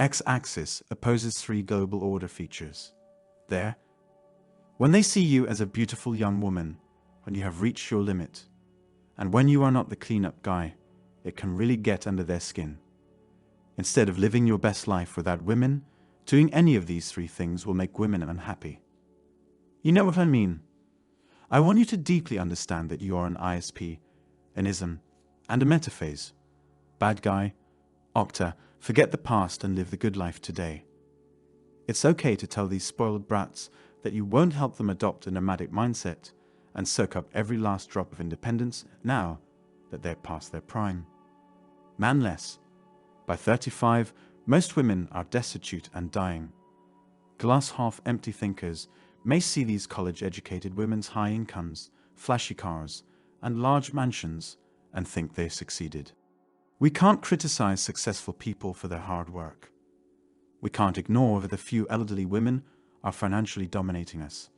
X-axis opposes three global order features. There, when they see you as a beautiful young woman, when you have reached your limit, and when you are not the cleanup guy, it can really get under their skin. Instead of living your best life without women, doing any of these three things will make women unhappy. You know what I mean? I want you to deeply understand that you are an ISP, an ism, and a metaphase. Bad guy, octa, forget the past and live the good life today. It's okay to tell these spoiled brats that you won't help them adopt a nomadic mindset and soak up every last drop of independence now that they're past their prime. Manless. By 35, most women are destitute and dying. Glass half empty thinkers may see these college-educated women's high incomes, flashy cars, and large mansions and think they succeeded. We can't criticize successful people for their hard work. We can't ignore that a few elderly women are financially dominating us.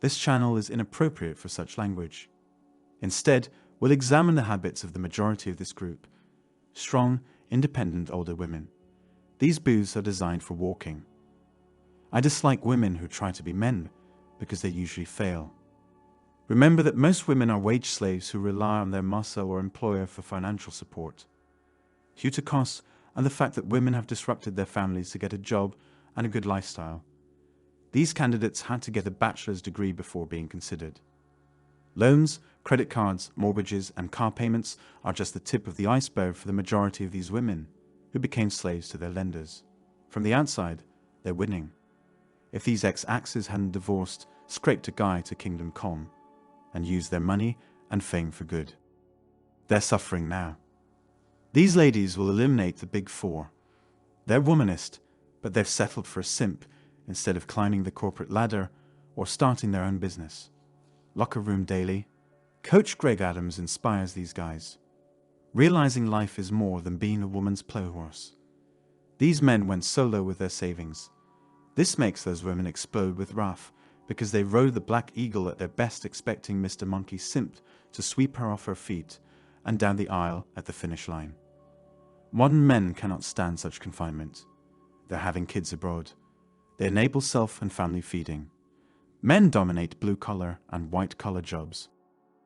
This channel is inappropriate for such language. Instead, we'll examine the habits of the majority of this group. Strong, independent older women. These booths are designed for walking. I dislike women who try to be men because they usually fail. Remember that most women are wage slaves who rely on their muscle or employer for financial support. Due to costs and the fact that women have disrupted their families to get a job and a good lifestyle, these candidates had to get a bachelor's degree before being considered. Loans, credit cards, mortgages, and car payments are just the tip of the iceberg for the majority of these women, who became slaves to their lenders. From the outside, they're winning. If these ex-axes hadn't divorced, scraped a guy to kingdom come, and used their money and fame for good. They're suffering now. These ladies will eliminate the big four. They're womanist, but they've settled for a simp instead of climbing the corporate ladder or starting their own business. Locker room daily. Coach Greg Adams inspires these guys, realizing life is more than being a woman's plow horse. These men went solo with their savings. This makes those women explode with wrath because they rode the Black Eagle at their best, expecting Mr. Monkey Simp to sweep her off her feet and down the aisle at the finish line. Modern men cannot stand such confinement. They're having kids abroad. They enable self and family feeding. Men dominate blue-collar and white-collar jobs.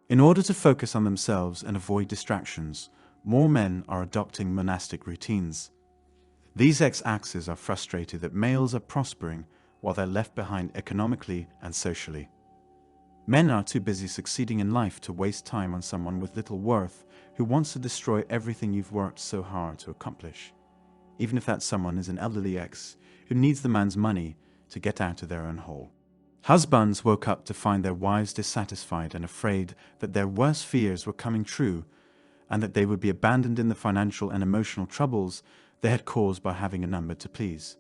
In order to focus on themselves and avoid distractions, more men are adopting monastic routines. These ex-axes are frustrated that males are prospering while they're left behind economically and socially. Men are too busy succeeding in life to waste time on someone with little worth who wants to destroy everything you've worked so hard to accomplish, even if that someone is an elderly ex who needs the man's money to get out of their own hole. Husbands woke up to find their wives dissatisfied and afraid that their worst fears were coming true and that they would be abandoned in the financial and emotional troubles they had caused by having a number to please.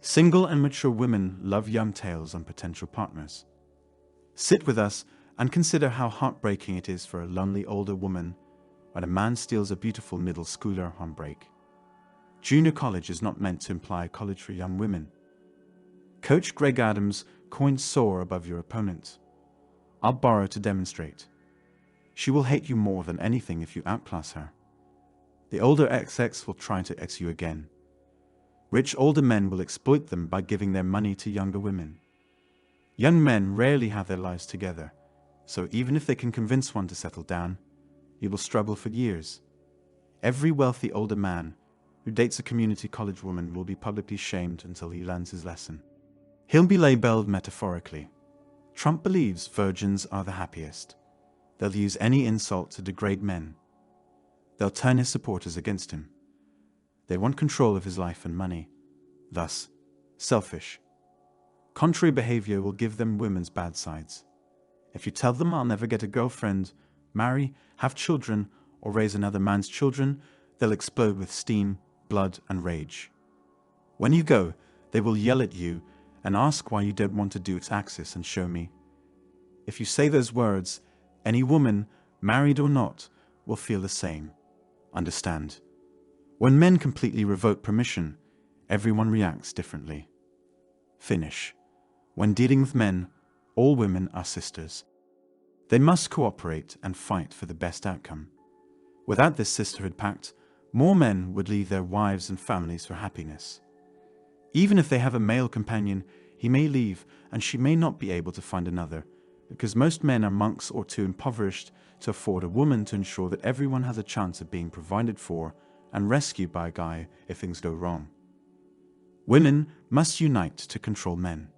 Single and mature women love young tales on potential partners. Sit with us and consider how heartbreaking it is for a lonely older woman when a man steals a beautiful middle schooler on break. Junior college is not meant to imply college for young women. Coach Greg Adams coined soar above your opponent. I'll borrow to demonstrate. She will hate you more than anything if you outclass her. The older XX will try to X you again. Rich older men will exploit them by giving their money to younger women. Young men rarely have their lives together, so even if they can convince one to settle down, he will struggle for years. Every wealthy older man who dates a community college woman will be publicly shamed until he learns his lesson. He'll be labeled metaphorically. Trump believes virgins are the happiest. They'll use any insult to degrade men. They'll turn his supporters against him. They want control of his life and money. Thus, selfish. Contrary behavior will give them women's bad sides. If you tell them I'll never get a girlfriend, marry, have children, or raise another man's children, they'll explode with steam, blood, and rage. When you go, they will yell at you and ask why you don't want to do its axis and show me. If you say those words, any woman, married or not, will feel the same. Understand? When men completely revoke permission, everyone reacts differently. Finish. When dealing with men, all women are sisters. They must cooperate and fight for the best outcome. Without this sisterhood pact, More men would leave their wives and families for happiness. Even if they have a male companion, he may leave and she may not be able to find another, because most men are monks or too impoverished to afford a woman to ensure that everyone has a chance of being provided for and rescued by a guy if things go wrong. Women must unite to control men.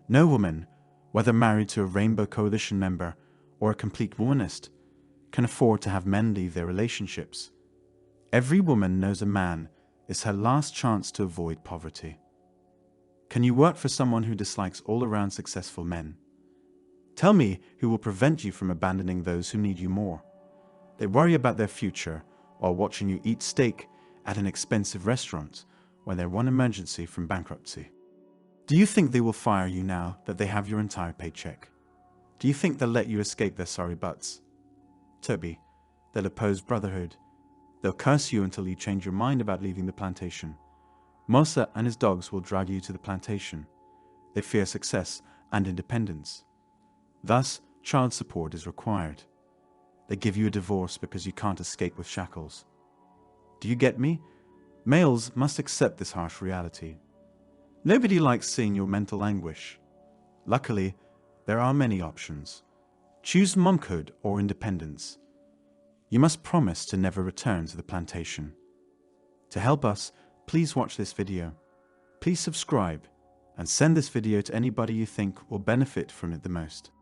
No woman, whether married to a Rainbow Coalition member or a complete womanist, can afford to have men leave their relationships. Every woman knows a man is her last chance to avoid poverty. Can you work for someone who dislikes all-around successful men? Tell me who will prevent you from abandoning those who need you more. They worry about their future while watching you eat steak at an expensive restaurant when they're one emergency from bankruptcy. Do you think they will fire you now that they have your entire paycheck? Do you think they'll let you escape their sorry butts? Toby, they'll oppose brotherhood. They'll curse you until you change your mind about leaving the plantation. Mosa and his dogs will drag you to the plantation. They fear success and independence. Thus, child support is required. They give you a divorce because you can't escape with shackles. Do you get me? Males must accept this harsh reality. Nobody likes seeing your mental anguish. Luckily, there are many options. Choose monkhood or independence. You must promise to never return to the plantation. To help us, please watch this video. Please subscribe and send this video to anybody you think will benefit from it the most.